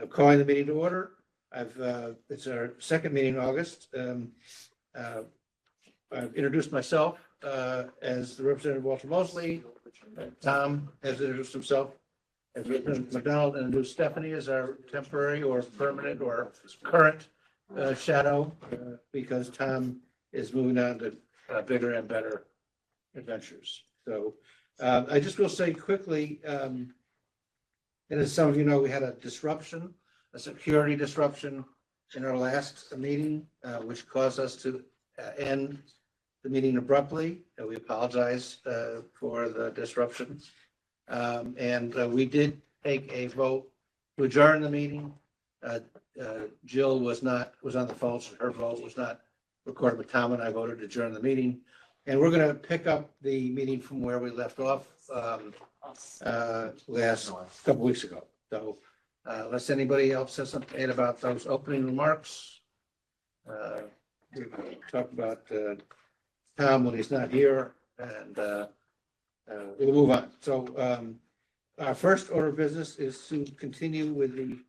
Calling the meeting to order. It's our second meeting in August. I've introduced myself as the representative Walter Mosley. Tom has introduced himself as Representative McDonald, and introduced Stephanie as our temporary or permanent or current shadow because Tom is moving on to bigger and better adventures. So I just will say quickly, and as some of you know, we had a disruption, a security disruption in our last meeting, which caused us to end the meeting abruptly. We apologize for the disruption. And we did take a vote to adjourn the meeting. Jill was on the phone, so her vote was not recorded, but Tom and I voted to adjourn the meeting. And we're going to pick up the meeting from where we left off last couple weeks ago. So unless anybody else has something to add about those opening remarks, we're going to talk about Tom when he's not here, and we'll move on. So our first order of business is to continue with the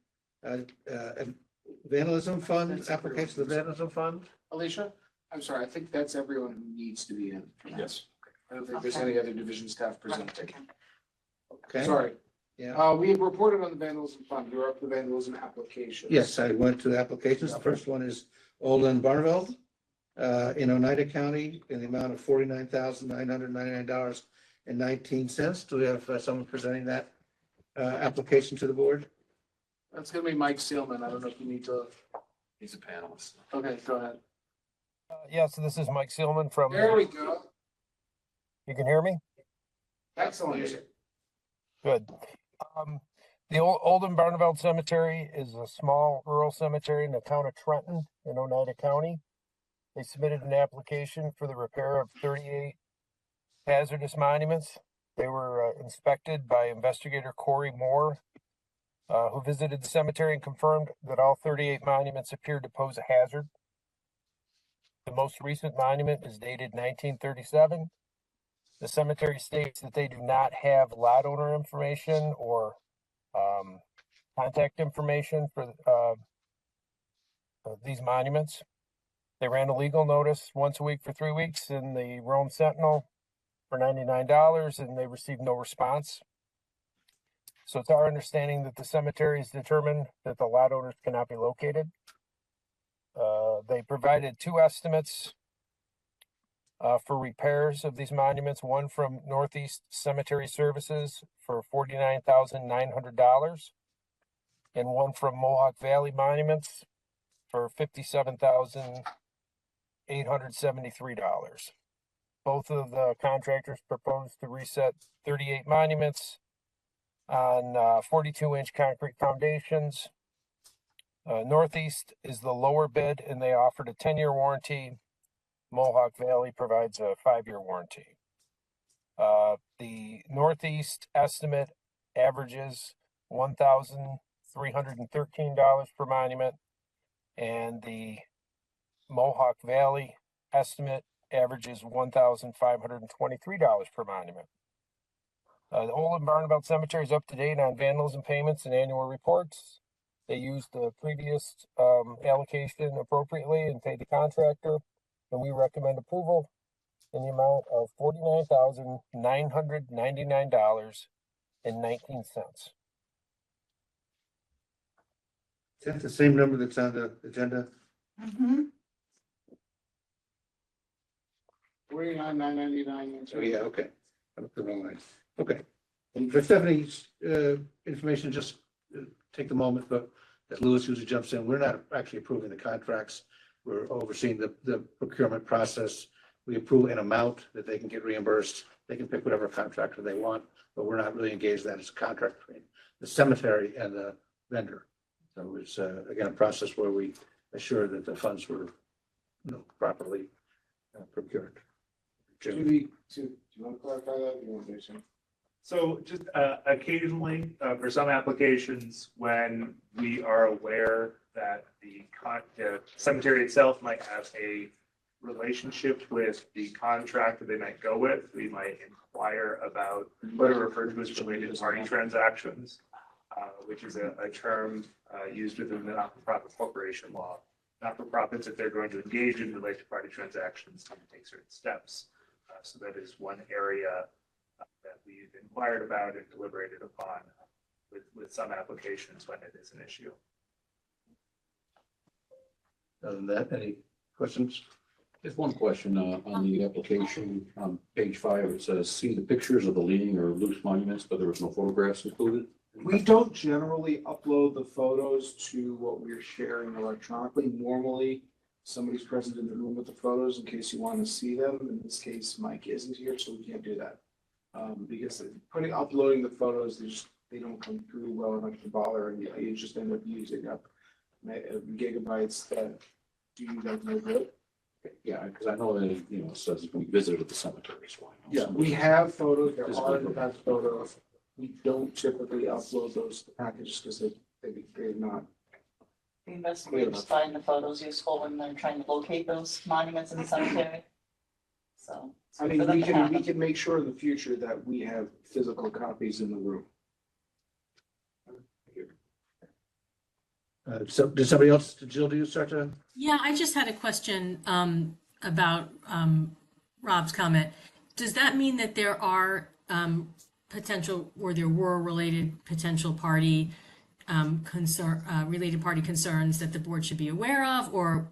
vandalism fund, application of the vandalism fund. Alicia, I'm sorry, I think that's everyone who needs to be in. Yes. I don't think there's any other division staff presenting. Okay. Sorry. Yeah. We reported on the vandalism fund. You're up to the vandalism application. Yes, I went to the applications. The first one is Olin Barneveld in Oneida County in the amount of $49,999.19. Do we have someone presenting that application to the board? That's gonna be Mike Seelman. I don't know if you need to. He's a panelist. Okay, go ahead. Yeah, so this is Mike Seelman from. There we go. You can hear me? Excellent. Good. The Olden Barneveld Cemetery is a small rural cemetery in the town of Trenton in Oneida County. They submitted an application for the repair of 38 hazardous monuments. They were inspected by investigator Corey Moore, who visited the cemetery and confirmed that all 38 monuments appeared to pose a hazard. The most recent monument is dated 1937. The cemetery states that they do not have lot owner information or contact information for these monuments. They ran a legal notice once a week for 3 weeks in the Rome Sentinel for $99, and they received no response. So it's our understanding that the cemetery has determined that the lot owners cannot be located. They provided two estimates for repairs of these monuments, one from Northeast Cemetery Services for $49,900 and one from Mohawk Valley Monuments for $57,873. Both of the contractors proposed to reset 38 monuments on 42-inch concrete foundations. Northeast is the lower bid, and they offered a 10-year warranty. Mohawk Valley provides a 5-year warranty. The Northeast estimate averages $1,313 per monument, and the Mohawk Valley estimate averages $1,523 per monument. The Olin Barneveld Cemetery is up to date on vandalism payments and annual reports. They used the previous allocation appropriately and paid the contractor, and we recommend approval in the amount of $49,999.19. Is that the same number that's on the agenda? Mm-hmm. $49,999. Oh, yeah, okay. I looked the wrong line. Okay. And for Stephanie's information, just take the moment, but that Lewis usually jumps in. We're not actually approving the contracts. We're overseeing the procurement process. We approve an amount that they can get reimbursed. They can pick whatever contractor they want, but we're not really engaged in that as a contract between the cemetery and the vendor. So it's again a process where we assure that the funds were, properly procured. Do you want to clarify that? You want to do something? So just occasionally, for some applications, when we are aware that the cemetery itself might have a relationship with the contractor they might go with, we might inquire about what are referred to as related party transactions. which is a term used within the not-for-profit corporation law. Not-for-profits, if they're going to engage in related party transactions, need to take certain steps. So that is one area that we've inquired about and deliberated upon with some applications when it is an issue. Other than that, any questions? Just one question, on the application, on page 5, it says, see the pictures of the leaning or loose monuments, but there was no photographs included. We don't generally upload the photos to what we're sharing electronically. Normally, somebody's present in the room with the photos in case you want to see them. In this case, Mike isn't here, so we can't do that. Because uploading the photos, they don't come through well enough to bother, and you just end up using up gigabytes that do you guys no good. Yeah, because I know that, it says we visited the cemetery, so I know. Yeah, we have photos, there are in the past photos. We don't typically upload those to packages because they're not. The investigators find the photos useful when they're trying to locate those monuments in the cemetery. So. it's I good mean, for them we to can, have we them. can make sure in the future that we have physical copies in the room. So did somebody else, Jill, do you start to? Yeah, I just had a question about Rob's comment. Does that mean that there are potential, or there were related potential party related party concerns that the board should be aware of, or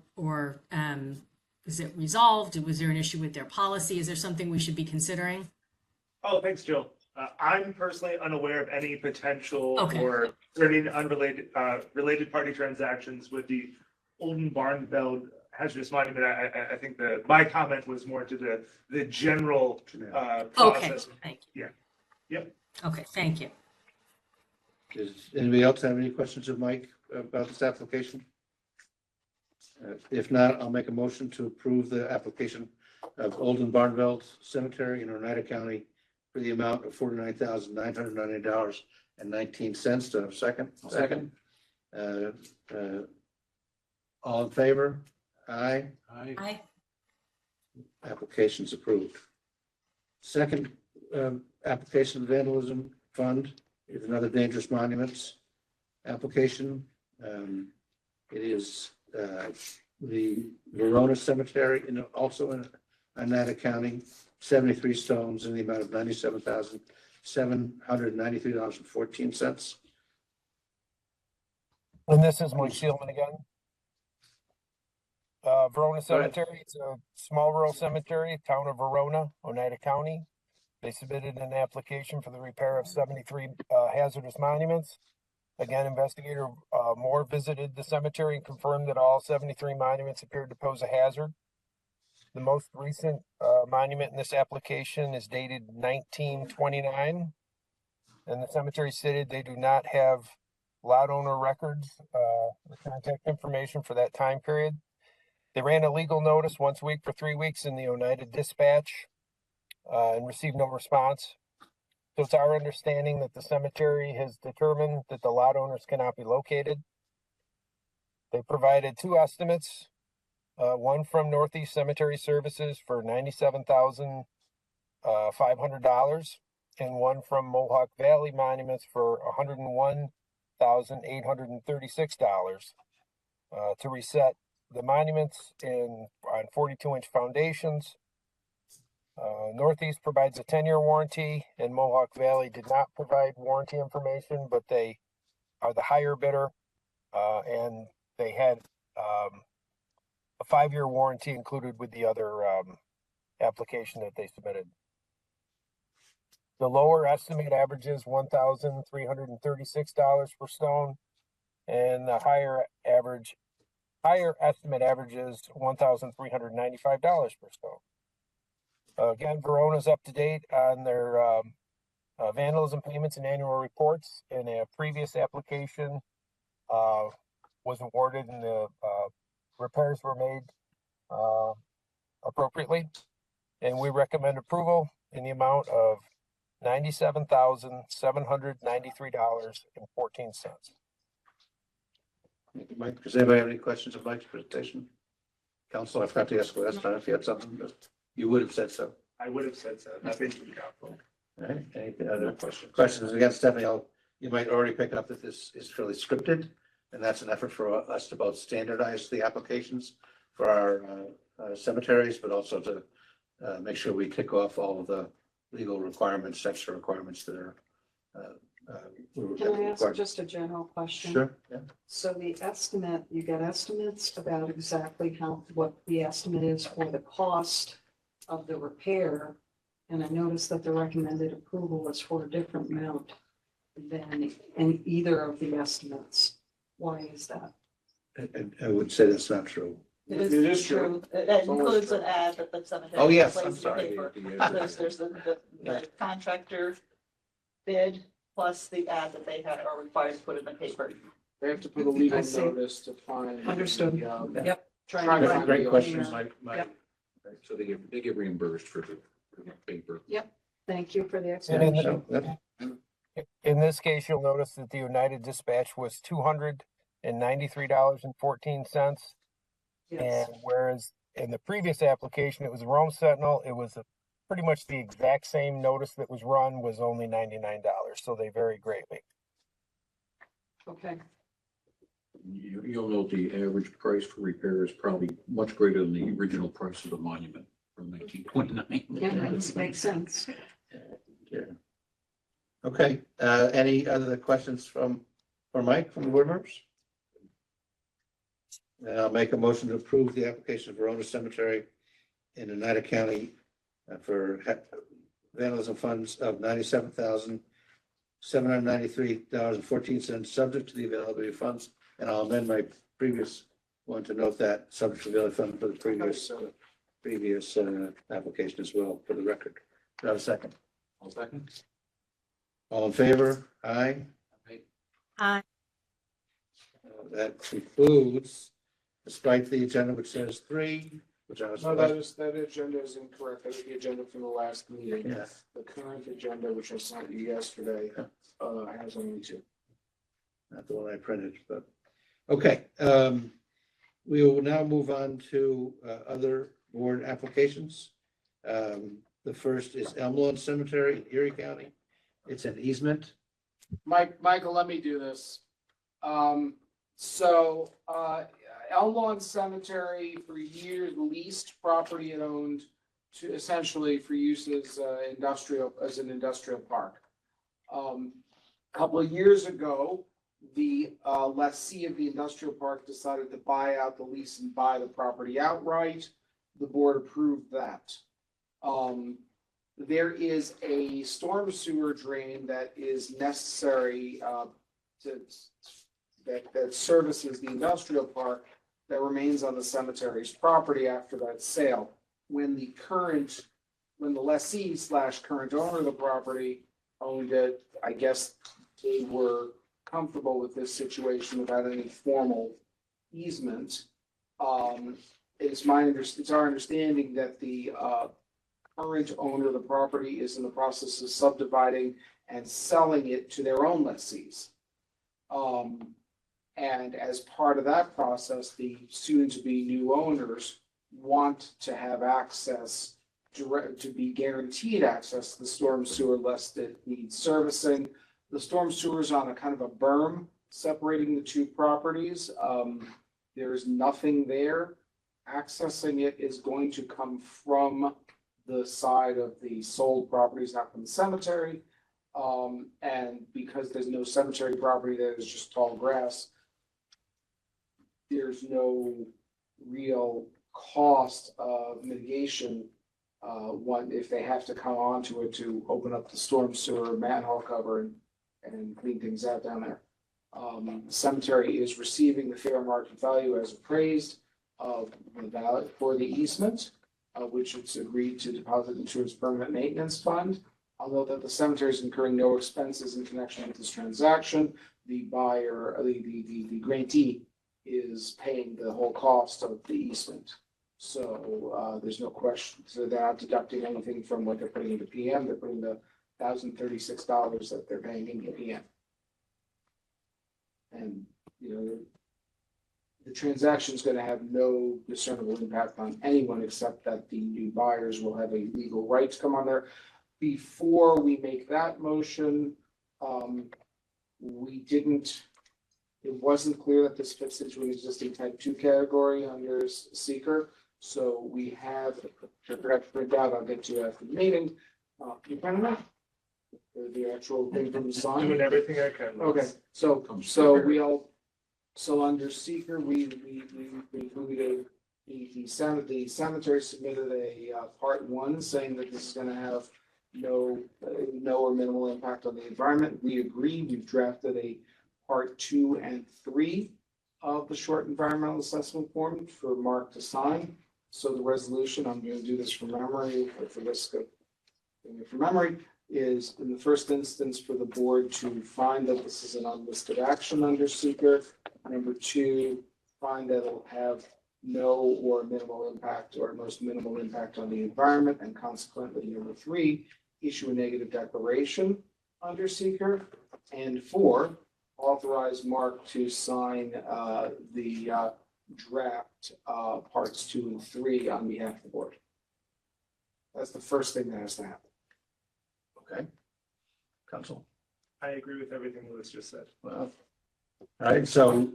is it resolved? Was there an issue with their policy? Is there something we should be considering? Oh, thanks, Jill. I'm personally unaware of any potential Okay. or certain unrelated related party transactions with the Olden Barnveld hazardous monument. I think my comment was more to the general Okay, process. thank you. Yeah. Yep. Okay, thank you. Does anybody else have any questions of Mike about this application? If not, I'll make a motion to approve the application of Olden Barnveld Cemetery in Oneida County for the amount of $49,990.19. Do I have a second? Second. All in favor? Aye. Aye. Application's approved. Second, application of vandalism fund is another dangerous monuments application. It is the Verona Cemetery, also in Oneida County, 73 stones in the amount of $97,793.14. And this is Mike Seelman again. Verona Cemetery, it's a small rural cemetery, town of Verona, Oneida County. They submitted an application for the repair of 73 hazardous monuments. Again, investigator Moore visited the cemetery and confirmed that all 73 monuments appeared to pose a hazard. The most recent monument in this application is dated 1929. And the cemetery stated they do not have lot owner records or contact information for that time period. They ran a legal notice once a week for 3 weeks in the Oneida Dispatch and received no response. So it's our understanding that the cemetery has determined that the lot owners cannot be located. They provided 2 estimates, one from Northeast Cemetery Services for $97,500 and one from Mohawk Valley Monuments for $101,836 to reset the monuments on 42-inch foundations. Northeast provides a 10-year warranty, and Mohawk Valley did not provide warranty information, but they are the higher bidder, and they had a 5-year warranty included with the other application that they submitted. The lower estimate averages $1,336 per stone, and the higher estimate averages $1,395 per stone. Again, Verona's up to date on their vandalism payments and annual reports, and a previous application was awarded and the repairs were made appropriately. And we recommend approval in the amount of $97,793.14. Mike, does anybody have any questions of Mike's presentation? Council, I forgot to ask last time if you had something, but you would have said so. I would have said so. Nothing to be doubtful. All right, any other questions against Stephanie? I'll you might already pick up that this is fairly scripted, and that's an effort for us to both standardize the applications for our cemeteries, but also to make sure we tick off all of the legal requirements, statutory requirements that are. Can I ask just a general question? Sure, yeah. So the estimate, you get estimates about exactly what the estimate is for the cost of the repair. And I noticed that the recommended approval was for a different amount than in either of the estimates. Why is that? I would say that's not true. It It is is true. true. It It's always includes true. an ad that the cemetery. Oh, yes, I'm places in the sorry. paper. Yeah. There's the contractor bid plus the ad that they are required to put in the paper. They have to put a legal I see. notice to find. Understood. the, Yep. Trying to find Great the- question, Mike. Yep. So they get reimbursed for the paper. Thank you for the And explanation. in this case, you'll notice that the United Dispatch was $293.14. Yes. And whereas in the previous application, it was Rome Sentinel, it was pretty much the exact same notice that was run was only $99. So they vary greatly. Okay. You'll note the average price for repair is probably much greater than the original price of the monument from 1929. Yeah, makes sense. Okay, any other questions for Mike from the board members? And I'll make a motion to approve the application of Verona Cemetery in Oneida County for vandalism funds of $97,793.14, subject to the availability of funds. And I'll amend my previous one to note that subject to the availability of funds for the previous application as well, for the record. Do I have a second? I'll second. All in favor? Aye. Aye. That concludes, despite the agenda which says 3, which I was. No, that agenda is incorrect. That is the agenda from the last meeting. Yeah. The current agenda, which I sent you yesterday, has only 2. Not the one I printed, but, okay. We will now move on to other board applications. The first is Elm Lawn Cemetery, Erie County. It's an easement. Michael, let me do this. Elm Lawn Cemetery for years leased property it owned to essentially for use as an industrial park. A couple of years ago, the lessee of the industrial park decided to buy out the lease and buy the property outright. The board approved that. There is a storm sewer drain that is necessary that services the industrial park that remains on the cemetery's property after that sale. When the lessee / current owner of the property owned it, I guess they were comfortable with this situation without any formal easement. It's our understanding that the current owner of the property is in the process of subdividing and selling it to their own lessees. And as part of that process, the soon-to-be new owners want to have access, to be guaranteed access to the storm sewer lest it needs servicing. The storm sewer is on a kind of a berm separating the two properties. There is nothing there. Accessing it is going to come from the side of the sold properties, not from the cemetery. And because there's no cemetery property, there is just tall grass. There's no real cost of mitigation if they have to come onto it to open up the storm sewer manhole cover and clean things out down there. The cemetery is receiving the fair market value as appraised of the value for the easement, which it's agreed to deposit into its permanent maintenance fund. Although that the cemetery is incurring no expenses in connection with this transaction, the buyer, the grantee is paying the whole cost of the easement. So there's no question. So they're not deducting anything from what they're putting into PM. They're putting the $1,036 that they're paying into PM. And, the transaction is going to have no discernible impact on anyone except that the new buyers will have a legal right to come on there. Before we make that motion, we didn't, it wasn't clear that this fits into an existing type 2 category under seeker. So we have, I forgot to print out, I'll get to you after the meeting. You kind of know the actual thing from the sign. Doing everything I can. Okay, so we all, so under seeker, we included the cemetery submitted a part 1 saying that this is gonna have no or minimal impact on the environment. We agree. We've drafted a part 2 and 3 of the short environmental assessment form for Mark to sign. So the resolution, I'm gonna do this from memory, or for risk of doing it from memory, is in the first instance for the board to find that this is an unlisted action under seeker. Number 2, find that it'll have no or minimal impact or most minimal impact on the environment, and consequently, number 3, issue a negative declaration under seeker. And 4, authorize Mark to sign the draft parts 2 and 3 on behalf of the board. That's the first thing that has to happen. Okay. Council. I agree with everything Louis just said. Well, all right, so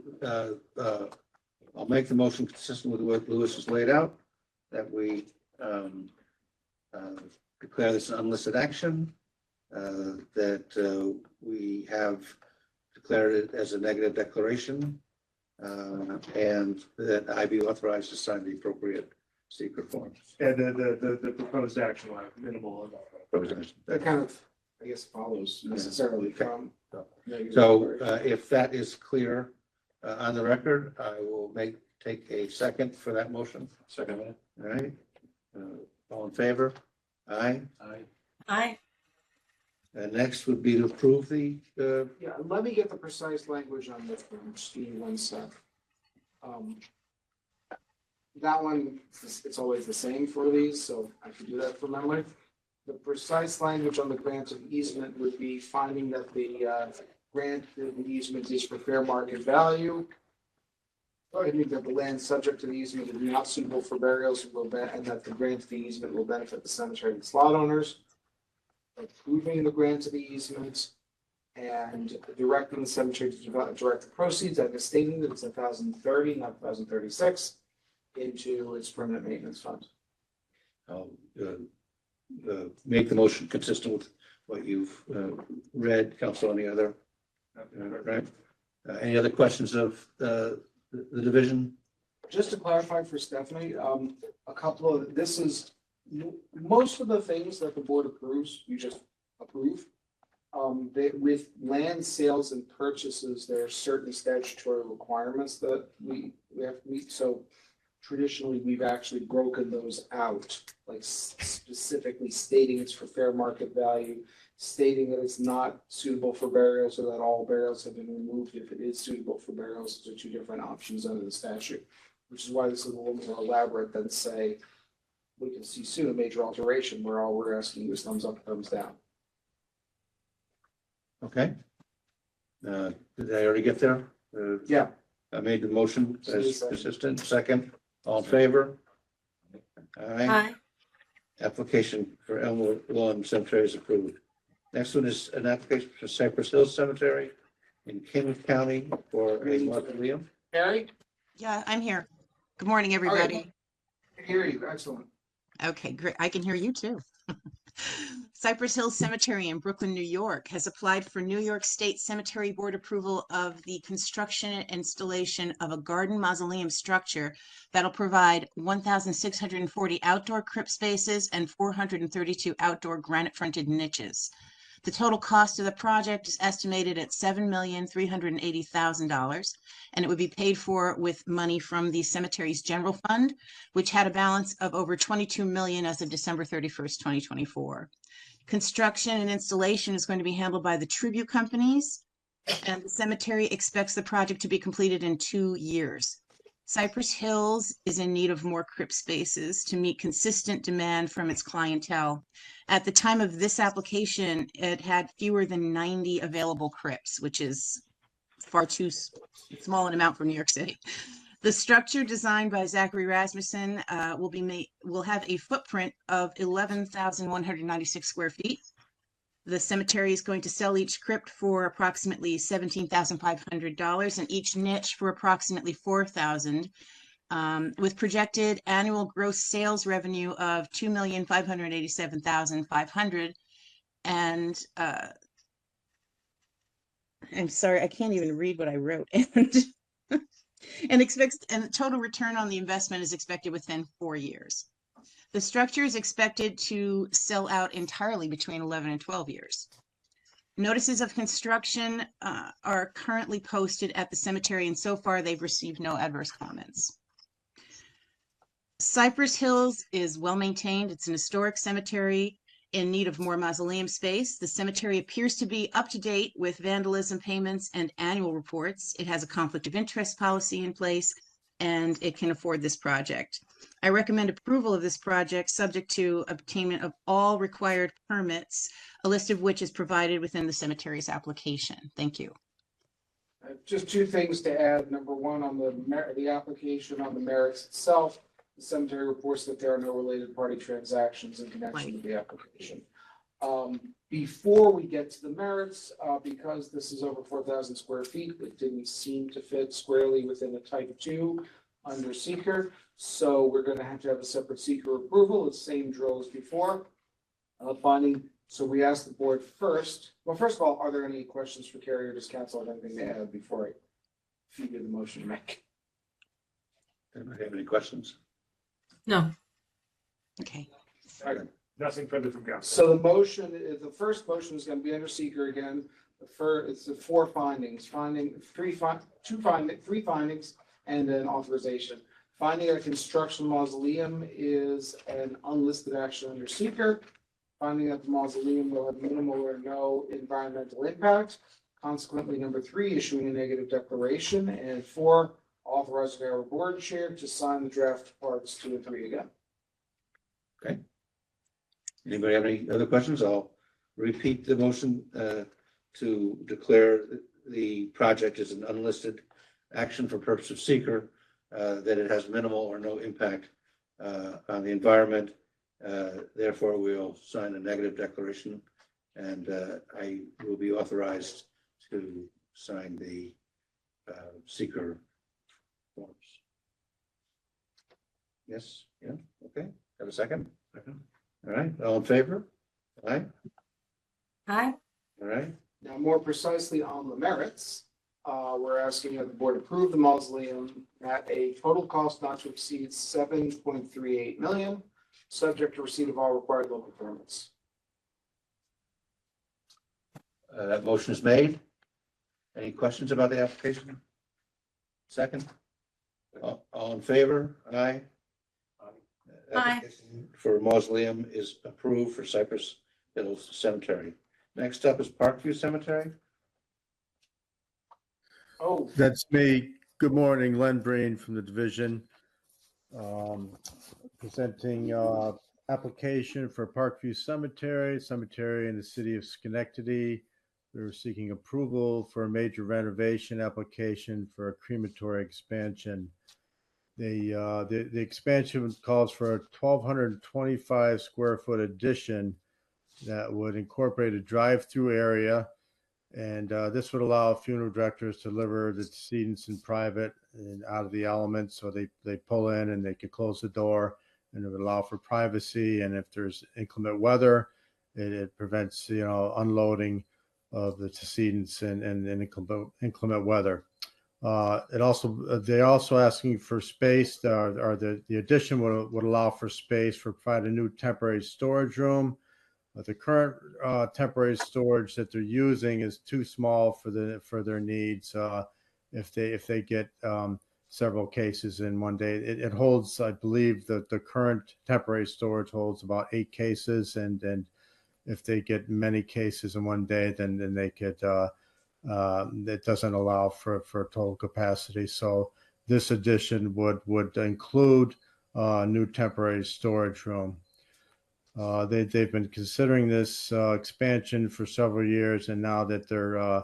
I'll make the motion consistent with what Louis has laid out, that we declare this an unlisted action, that we have declared it as a negative declaration, and that I be authorized to sign the appropriate secret forms. And the proposed action will have minimal. That kind of, I guess, follows necessarily from. So if that is clear on the record, I will take a second for that motion. Second minute. All right. All in favor? Aye. Aye. And next would be to approve the, Yeah, let me get the precise language on this one, just give me 1 sec. That one, it's always the same for these, so I can do that from memory. The precise language on the grant of easement would be finding that the grant of the easement is for fair market value. I think that the land subject to the easement is not suitable for burials and that the grant of the easement will benefit the cemetery and its lot owners. Approving the grant of the easement and directing the cemetery to direct the proceeds, I'm stating that it's 1,030, not 1,036, into its permanent maintenance fund. I'll make the motion consistent with what you've read. Council, any other? Right? Any other questions of the division? Just to clarify for Stephanie, a couple of, this is, most of the things that the board approves, you just approve. With land sales and purchases, there are certain statutory requirements that we have to meet. So traditionally, we've actually broken those out, like specifically stating it's for fair market value, stating that it's not suitable for burials or that all burials have been removed. If it is suitable for burials, those are 2 different options under the statute, which is why this is a little more elaborate than, say, we can see soon a major alteration where all we're asking is thumbs up, thumbs down. Okay. Did I already get there? Yeah. I made the motion as consistent. Second, all in favor? Aye. Application for Elmwood Lawn Cemetery is approved. Next one is an application for Cypress Hills Cemetery in King County for a mausoleum. Harry? Yeah, I'm here. Good morning, everybody. I hear you. Excellent. Okay, great. I can hear you too. Cypress Hills Cemetery in Brooklyn, New York has applied for New York State Cemetery Board approval of the construction and installation of a garden mausoleum structure that'll provide 1,640 outdoor crypt spaces and 432 outdoor granite-fronted niches. The total cost of the project is estimated at $7,380,000, and it would be paid for with money from the cemetery's general fund, which had a balance of over $22 million as of December 31st, 2024. Construction and installation is going to be handled by the tribute companies, and the cemetery expects the project to be completed in 2 years. Cypress Hills is in need of more crypt spaces to meet consistent demand from its clientele. At the time of this application, it had fewer than 90 available crypts, which is far too small an amount for New York City. The structure designed by Zachary Rasmussen will have a footprint of 11,196 square feet. The cemetery is going to sell each crypt for approximately $17,500 and each niche for approximately $4,000, with projected annual gross sales revenue of $2,587,500. And I'm sorry, I can't even read what I wrote. And total return on the investment is expected within 4 years. The structure is expected to sell out entirely between 11 and 12 years. Notices of construction are currently posted at the cemetery, and so far they've received no adverse comments. Cypress Hills is well maintained. It's an historic cemetery in need of more mausoleum space. The cemetery appears to be up to date with vandalism payments and annual reports. It has a conflict of interest policy in place, and it can afford this project. I recommend approval of this project subject to obtainment of all required permits, a list of which is provided within the cemetery's application. Thank you. Just two things to add. Number one, on the application on the merits itself, the cemetery reports that there are no related party transactions in connection with the application. Before we get to the merits, because this is over 4,000 square feet, it didn't seem to fit squarely within a type 2 under seeker. So we're going to have a separate seeker approval. It's the same drill as before. Finding. So we asked the board first. Well, first of all, are there any questions for Carrie, or does council have anything to add before I feed you the motion to make? Anybody have any questions? No. Okay. Nothing further from council. So the motion is, the first motion is going to be under seeker again. It's the 4 findings, three findings and an authorization. Finding a construction mausoleum is an unlisted action under seeker. Finding that the mausoleum will have minimal or no environmental impact. Consequently, number 3, issuing a negative declaration, and 4, authorizing our board chair to sign the draft parts 2 and 3 again. Okay. Anybody have any other questions? I'll repeat the motion to declare the project as an unlisted action for purpose of seeker, that it has minimal or no impact on the environment. Therefore, we'll sign a negative declaration, and I will be authorized to sign the seeker forms. Yes, yeah, okay. Have a second? Second. All right, all in favor? Aye? Aye. All right, Now, more precisely on the merits, we're asking that the board approve the mausoleum at a total cost not to exceed $7.38 million, subject to receipt of all required local permits. that motion is made. Any questions about the application? Second? All in favor? Aye? Aye. Application for mausoleum is approved for Cypress Hills Cemetery. Next up is Parkview Cemetery. Oh, That's me. Good morning, Len Breen from the division. Presenting application for Parkview Cemetery in the city of Schenectady. They're seeking approval for a major renovation application for a crematory expansion. The expansion calls for a 1,225 square foot addition that would incorporate a drive-through area. And this would allow funeral directors to deliver the decedents in private and out of the elements. So they pull in and they can close the door, and it would allow for privacy. And if there's inclement weather, it prevents, unloading of the decedents and inclement weather. They're also asking for space, the addition would allow for space for provide a new temporary storage room. The current temporary storage that they're using is too small for their needs. If they get several cases in one day, it holds, I believe, that the current temporary storage holds about 8 cases, and if they get many cases in one day, then they could. It doesn't allow for total capacity. So this addition would include a new temporary storage room. They've been considering this expansion for several years, and now that they're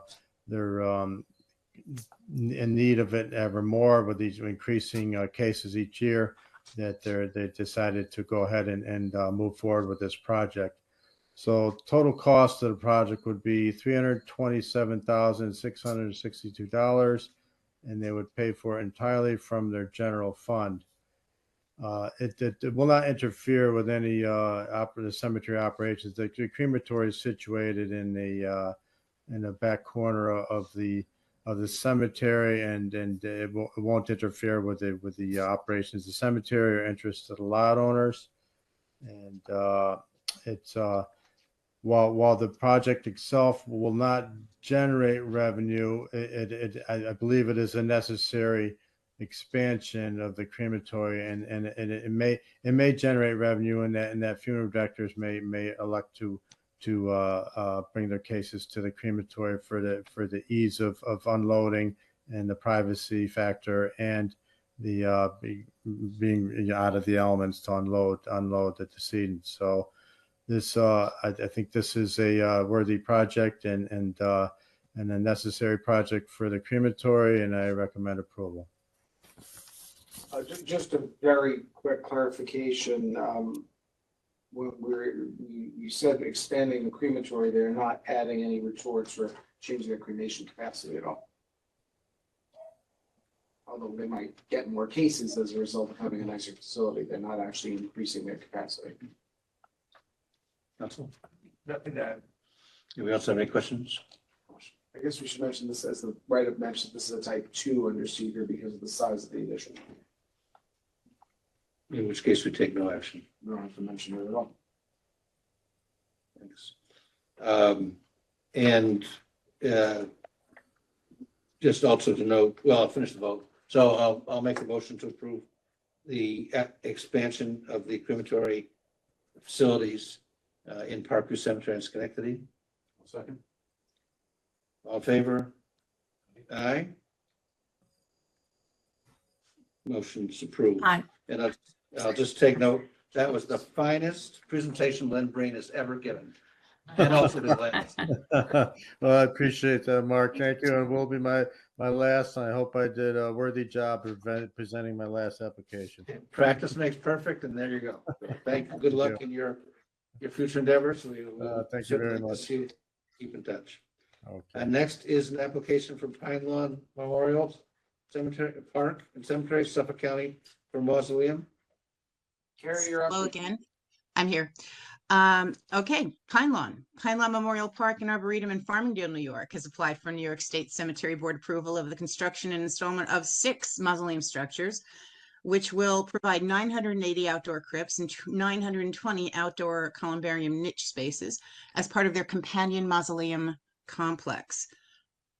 in need of it ever more with these increasing cases each year, that they decided to go ahead and move forward with this project. So total cost of the project would be $327,662, and they would pay for it entirely from their general fund. It will not interfere with any the cemetery operations. The crematory is situated in the back corner of the cemetery, and it won't interfere with the operations of the cemetery or interests of the lot owners. And it's while the project itself will not generate revenue, I believe it is a necessary expansion of the crematory, and it may generate revenue, and that funeral directors may elect to bring their cases to the crematory for the ease of unloading and the privacy factor, and the being out of the elements to unload the decedent. So this I think this is a worthy project and a necessary project for the crematory, and I recommend approval. Just a very quick clarification. When you said expanding the crematory, they're not adding any retorts or changing their cremation capacity at all. Although they might get more cases as a result of having a nicer facility, they're not actually increasing their capacity. Council, Nothing to add. do we also have any questions? I guess we should mention this as the write-up mentioned, this is a type 2 under seeker because of the size of the addition. In which case we take no action. We don't have to mention it at all. Thanks. And just also to note, well, I'll finish the vote. So I'll make a motion to approve the expansion of the crematory facilities in Parkview Cemetery in Schenectady. Second. All in favor? Aye. Motion's approved. Aye. And I'll just take note, that was the finest presentation Lynn Breen has ever given. And also the last. Well, I appreciate that, Mark. Thank you. It will be my last. I hope I did a worthy job of presenting my last application. Practice makes perfect, and there you go. Thank you. Good luck in your future endeavors. We will Thank you very certainly much. keep in touch. Okay. Next is an application from Pine Lawn Memorial Cemetery Park and Cemetery, Suffolk County, for mausoleum. Carrie, you're up. Hello again. I'm here. Okay, Pine Lawn Memorial Park and Arboretum in Farmingdale, New York has applied for New York State Cemetery Board approval of the construction and installment of 6 mausoleum structures, which will provide 980 outdoor crypts and 920 outdoor columbarium niche spaces as part of their companion mausoleum complex.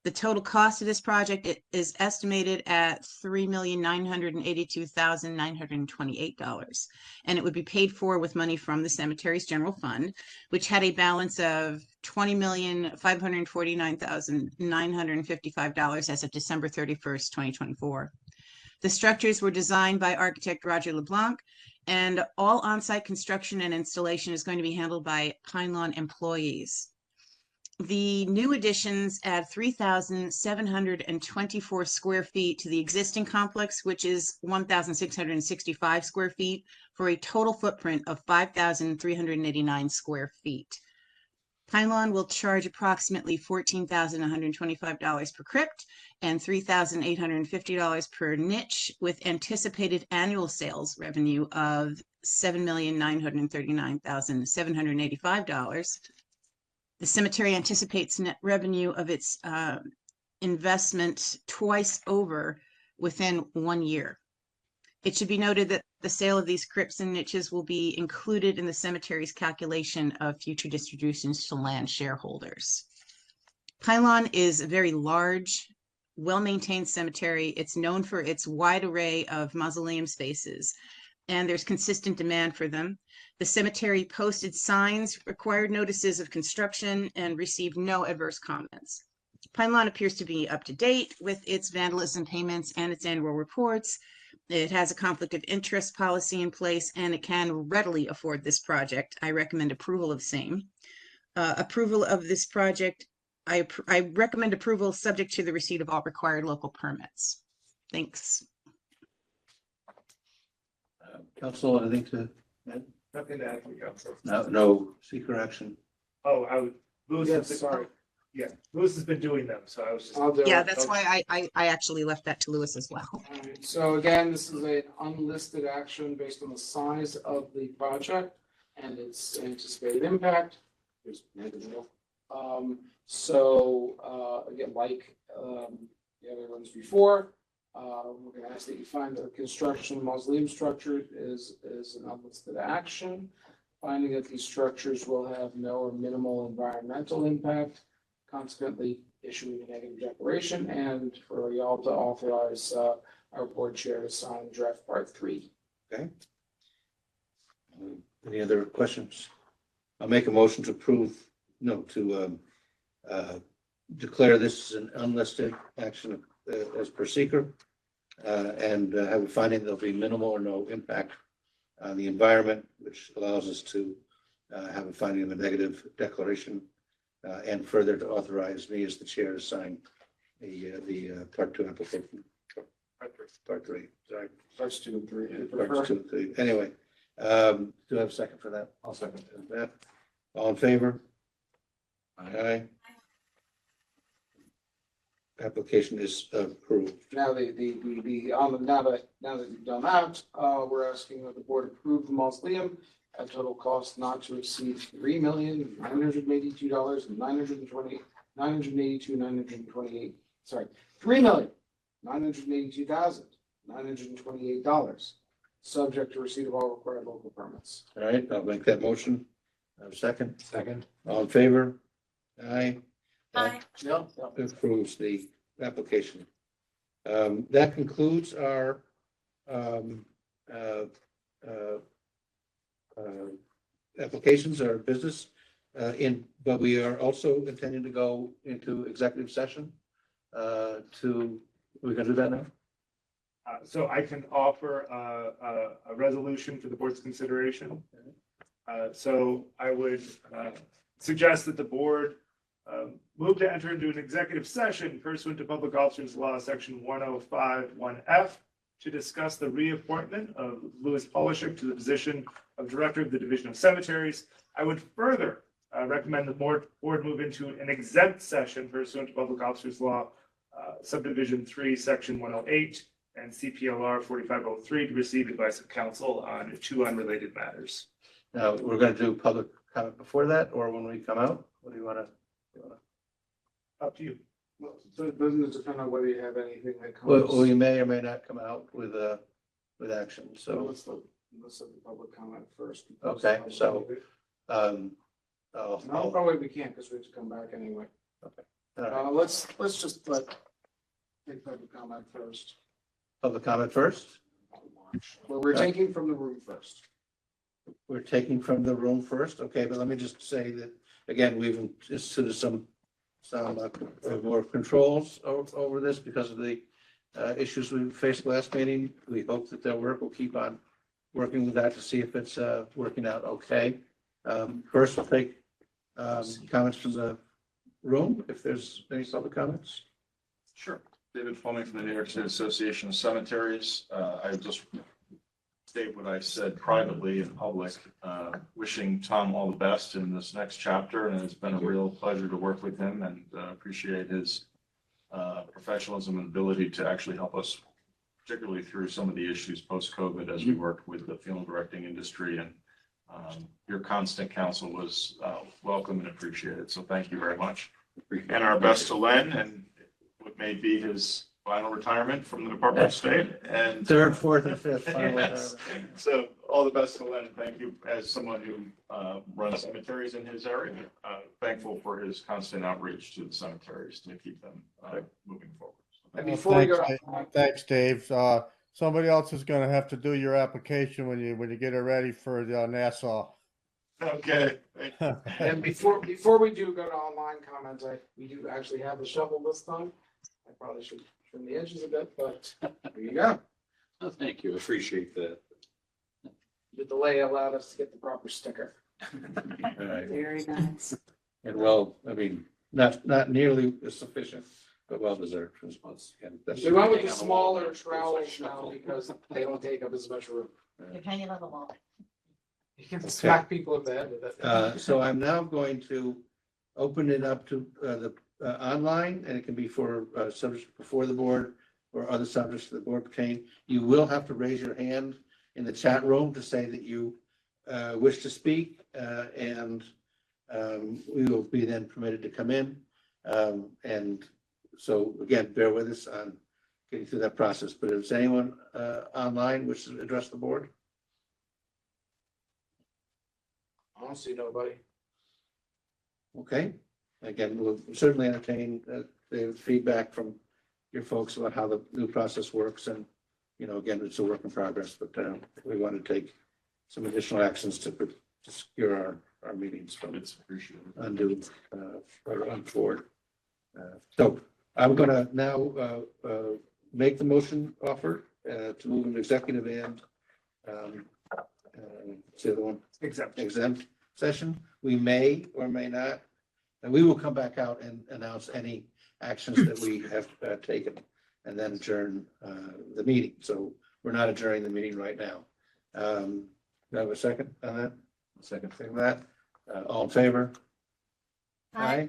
The total cost of this project is estimated at $3,982,928, and it would be paid for with money from the cemetery's general fund, which had a balance of $20,549,955 as of December 31st, 2024. The structures were designed by architect Roger LeBlanc, and all on-site construction and installation is going to be handled by Pine Lawn employees. The new additions add 3,724 square feet to the existing complex, which is 1,665 square feet, for a total footprint of 5,389 square feet. Pine Lawn will charge approximately $14,125 per crypt and $3,850 per niche, with anticipated annual sales revenue of $7,939,785. The cemetery anticipates net revenue of its investment twice over within 1 year. It should be noted that the sale of these crypts and niches will be included in the cemetery's calculation of future distributions to land shareholders. Pine Lawn is a very large, well-maintained cemetery. It's known for its wide array of mausoleum spaces, and there's consistent demand for them. The cemetery posted signs, required notices of construction, and received no adverse comments. Pine Lawn appears to be up to date with its vandalism payments and its annual reports. It has a conflict of interest policy in place, and it can readily afford this project. I recommend approval of same. Approval of this project, I recommend approval subject to the receipt of all required local permits. Thanks. Council, anything to add? Nothing to add from council. No seeker action. Louis Yes, has sorry. Louis has been doing them, so I was just. I'll do Yeah, it. that's why I actually left that to Lewis as well. Alright, so again, this is an unlisted action based on the size of the project and its anticipated impact. There's negligible. Again, like, the other ones before, we're gonna ask that you find that the construction of mausoleum structure is an unlisted action. Finding that these structures will have no or minimal environmental impact, consequently issuing a negative declaration, and for y'all to authorize our board chair to sign draft part 3. Any other questions? I'll make a motion to approve, no, to declare this an unlisted action as per seeker, and have a finding there'll be minimal or no impact on the environment, which allows us to have a finding of a negative declaration, and further to authorize me as the chair to sign the part 2 application. Part 3, sorry. Parts 2 and 3. Parts 2 and 3. Anyway, do I have a second for that? I'll second That. All in favor? Aye. Application is approved. Now, now that you've done that, we're asking that the board approve the mausoleum at total cost not to exceed $3,982,928. Sorry, $3,982,928, subject to receipt of all required local permits. All right, I'll make that motion. Have a second? Second. All in favor? Aye. Aye. No. Approves the application. That concludes our applications, our business. But we are also intending to go into executive session. We're gonna do that now? So I can offer a resolution for the board's consideration. So I would suggest that the board move to enter into an executive session pursuant to Public Officers Law, Section 105(1)(f), to discuss the reappointment of Louis Polishek to the position of Director of the Division of Cemeteries. I would further recommend the board move into an exempt session pursuant to Public Officers Law, Subdivision 3, Section 108, and CPLR 4503 to receive advice of counsel on 2 unrelated matters. Now, we're gonna do public comment before that, or when we come out? What do you wanna? Up to you. So doesn't it depend on whether you have anything that comes? Well, you may or may not come out with action, so. Let's have the public comment first. Okay, so, No, probably we can't because we have to come back anyway. all right. Let's just take public comment first. Public comment first? Well, we're taking from the room first. We're taking from the room first, okay, but let me just say that, again, we've instituted some more controls over this because of the issues we faced last meeting. We hope that their work will keep on working with that to see if it's working out okay. First, we'll take comments from the room, if there's any public comments. Sure. David Fleming from the New York State Association of Cemeteries. I just state what I said privately in public, wishing Tom all the best in this next chapter. And it's been a real pleasure to work with him, and appreciate his professionalism and ability to actually help us, particularly through some of the issues post-COVID as we worked with the film directing industry. And your constant counsel was welcome and appreciated. So thank you very much. And our best to Len and what may be his final retirement from the Department of State. And Third, fourth, and fifth. Final yes. So all the best to Len. Thank you as someone who runs cemeteries in his area. Thankful for his constant outreach to the cemeteries to keep them moving forward. So And before we go, Thanks, Dave. Somebody else is gonna have to do your application when you get it ready for the Nassau. okay. and before we do go to online comments, we do actually have the shovel this time. I probably should trim the edges a bit, but there you go. Oh, thank you. Appreciate that. The delay allowed us to get the proper sticker. All right. Very nice. And well, I mean, not nearly as sufficient, but well deserved. And that's- We went with the smaller trowels now because they don't take up as much room. You're hanging on the wall. You can smack people in the head with it. So I'm now going to open it up to the online, and it can be for subjects before the board or other subjects to the board pertain. You will have to raise your hand in the chat room to say that you wish to speak, and we will be then permitted to come in. And so again, bear with us on getting through that process. But if anyone online wishes to address the board? I don't see nobody. Okay, again, we'll certainly entertain the feedback from your folks about how the new process works, and, you know, again, it's a work in progress, but we want to take some additional actions to secure our meetings from It's appreciated. undue or untoward. So I'm gonna now make the motion offer to move an executive and what's the other one? Exempt session. We may or may not, and we will come back out and announce any actions that we have taken and then adjourn the meeting. So we're not adjourning the meeting right now. Do I have a second on that? Second on that. All in favor? Aye.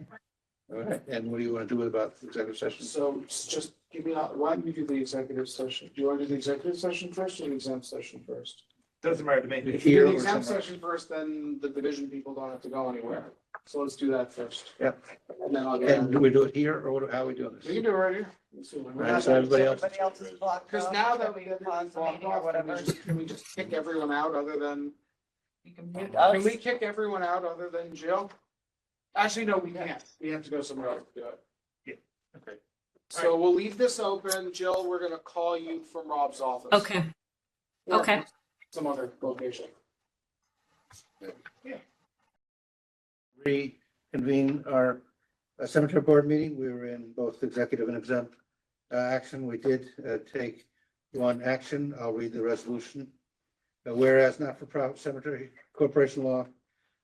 All right, and what do you want to do about the executive session? So just give me, why don't we do the executive session? Do you want to do the executive session first or the exempt session first? Doesn't matter to me. If you Here do the or exempt somewhere? session first, then the division people don't have to go anywhere. So let's do that first. Yep. And then I'll get. And do we do it here, or how are we doing We this? can do it right here. Right, so everybody else, Everybody else is blocked Because off, now so that we we can have pause the blocked meeting or off, whatever. can we just kick everyone out other than, You can mute can us. we kick everyone out other than Jill? Actually, no, we can't. We have to go somewhere else to do it. okay. So we'll leave this open. Jill, we're gonna call you from Rob's office. Okay, Or okay. Some other location. Reconvene our cemetery board meeting. We were in both executive and exempt action. We did take one action. I'll read the resolution. Whereas not-for-profit cemetery corporation law,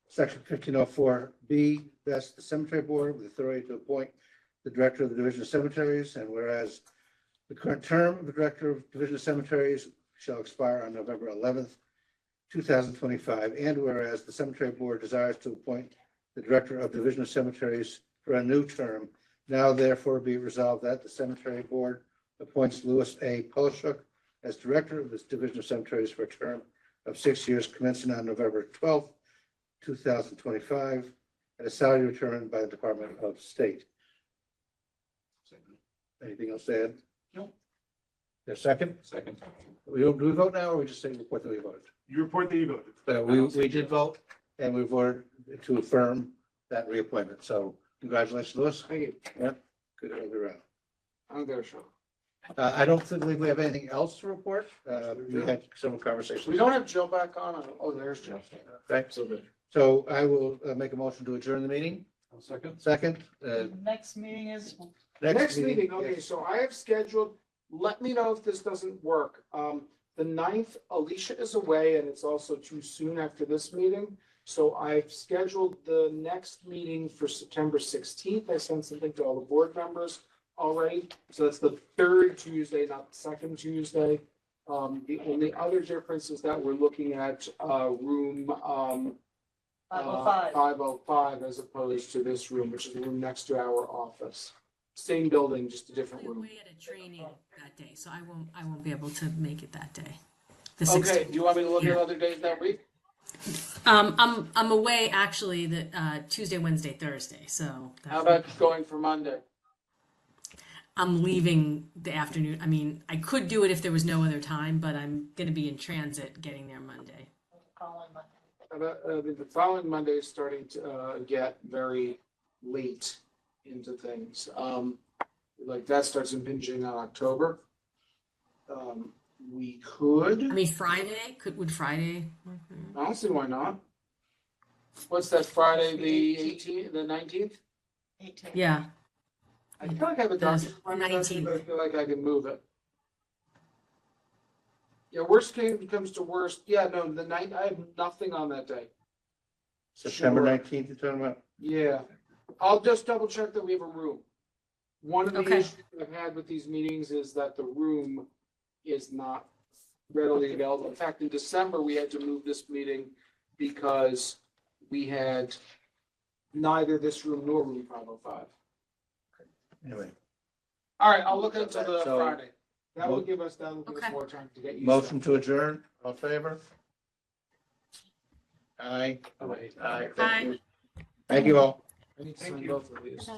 section 1504B, vests the cemetery board with authority to appoint the director of the Division of Cemeteries, and whereas the current term of the director of Division of Cemeteries shall expire on November 11th, 2025, and whereas the cemetery board desires to appoint the director of Division of Cemeteries for a new term, now therefore be resolved that the cemetery board appoints Louis A. Polishuk as director of this Division of Cemeteries for a term of 6 years commencing on November 12th, 2025, at a salary determined by the Department of State. Anything else to add? No. There's a second? Second. Do we vote now, or we just say report that we voted? You report that you voted. We did vote, and we voted to affirm that reappointment. So congratulations, Louis. Thank you. Yeah, good to have you around. I'm there, sure. I don't think we have anything else to report. We had several conversations. We don't have Jill back on. Oh, there's Jill. Okay, So good. so I will make a motion to adjourn the meeting. Second. Second, Next meeting is, Next meeting, okay, yes. so I have scheduled, let me know if this doesn't work. The 9th, Alicia is away and it's also too soon after this meeting. So I've scheduled the next meeting for September 16th. I sent something to all the board members already. So that's the third Tuesday, not the second Tuesday. The only other difference is that we're looking at room 505. 505 as opposed to this room, which is the room next to our office. Same building, just a different I'm room. away at a training that day, so I won't be able to make it that day. The Okay, 16th. do you want me to look at Yeah. other days that week? I'm away actually the Tuesday, Wednesday, Thursday, so How about going for Monday? I'm leaving the afternoon. I mean, I could do it if there was no other time, but I'm gonna be in transit getting there Monday. calling my. How about, the following Monday is starting to get very late into things. Like that starts impinging on October. We could, I mean, would Friday? work for you? I don't see why not. What's that, Friday, the 18th, the 19th? 18. Yeah, I feel like I have a doctor's The appointment that day, 19th. but I feel like I can move it. Yeah, worst case comes to worst. Yeah, no, the night, I have nothing on that day. September Sure. 19th, you're talking about? Yeah, I'll just double check that we have a room. One of the Okay. issues I've had with these meetings is that the room is not readily available. In fact, in December, we had to move this meeting because we had neither this room nor room 505. Anyway, All right, I'll look into the So- Friday. That'll give us Okay. more time to get you. motion to adjourn, all in favor? Aye. Aye. Aye. Aye. Thank you all. I need to sign both of these.